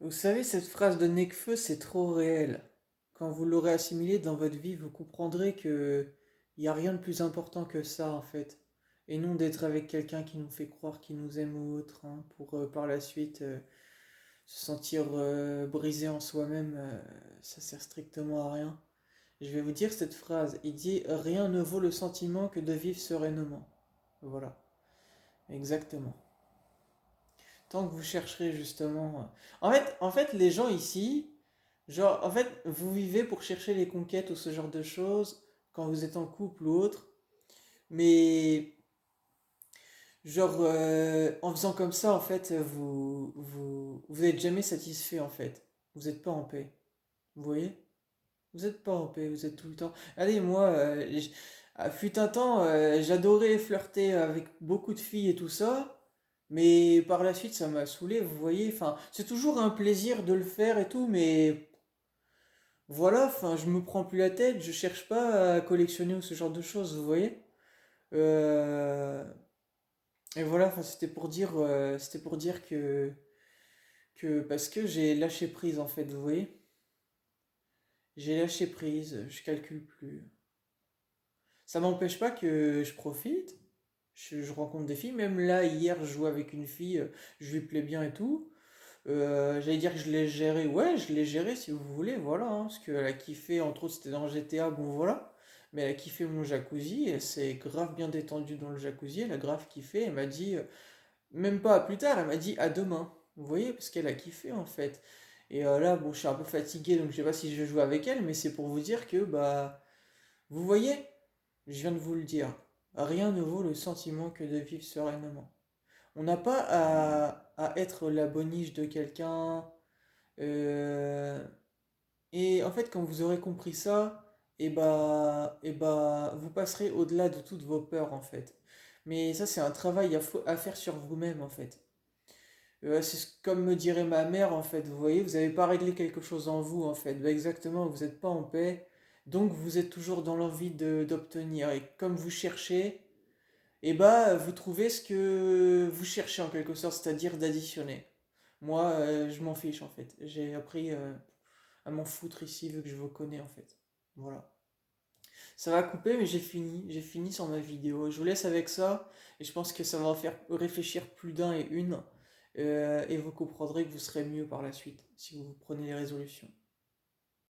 Vous savez, cette phrase de Nekfeu, c'est trop réel. Quand vous l'aurez assimilée dans votre vie, vous comprendrez que il n'y a rien de plus important que ça, en fait. Et non d'être avec quelqu'un qui nous fait croire qu'il nous aime ou autre, hein, pour par la suite se sentir brisé en soi-même, ça sert strictement à rien. Je vais vous dire cette phrase. Il dit: Rien ne vaut le sentiment que de vivre sereinement. Voilà, exactement. Tant que vous chercherez justement. En fait, les gens ici, genre, en fait, vous vivez pour chercher les conquêtes ou ce genre de choses quand vous êtes en couple ou autre, mais genre, en faisant comme ça, en fait, vous êtes jamais satisfait en fait. Vous n'êtes pas en paix. Vous voyez? Vous n'êtes pas en paix, vous êtes tout le temps. Allez, moi, fut un temps, j'adorais flirter avec beaucoup de filles et tout ça, mais par la suite, ça m'a saoulé, vous voyez. Enfin, c'est toujours un plaisir de le faire et tout, mais voilà, enfin, je me prends plus la tête, je cherche pas à collectionner ou ce genre de choses, vous voyez. Euh, et voilà, enfin, c'était pour dire que parce que j'ai lâché prise en fait, vous voyez. J'ai lâché prise, je calcule plus. Ça m'empêche pas que je profite. Je rencontre des filles. Même là, hier, je jouais avec une fille, je lui plais bien et tout. J'allais dire que je l'ai géré. Ouais, je l'ai géré si vous voulez, voilà, hein, parce qu'elle a kiffé, entre autres, c'était dans GTA, bon voilà. Mais elle a kiffé mon jacuzzi, elle s'est grave bien détendue dans le jacuzzi, elle a grave kiffé. Elle m'a dit, même pas à plus tard, elle m'a dit à demain. Vous voyez, parce qu'elle a kiffé en fait. Et là, bon, je suis un peu fatigué, donc je sais pas si je vais jouer avec elle, mais c'est pour vous dire que, bah, vous voyez, je viens de vous le dire, rien ne vaut le sentiment que de vivre sereinement. On n'a pas à être la boniche de quelqu'un. euh, et en fait, quand vous aurez compris ça, vous passerez au-delà de toutes vos peurs, en fait. Mais ça, c'est un travail à faire sur vous-même, en fait. Comme me dirait ma mère, en fait, vous voyez, vous n'avez pas réglé quelque chose en vous, en fait. Bah, exactement, vous n'êtes pas en paix, donc vous êtes toujours dans l'envie d'obtenir. Et comme vous cherchez, et bah, vous trouvez ce que vous cherchez en quelque sorte, c'est-à-dire d'additionner. Moi, je m'en fiche, en fait. J'ai appris à m'en foutre ici, vu que je vous connais, en fait. Voilà. Ça va couper, mais j'ai fini sur ma vidéo. Je vous laisse avec ça, et je pense que ça va en faire réfléchir plus d'un et une, et vous comprendrez que vous serez mieux par la suite, si vous prenez les résolutions.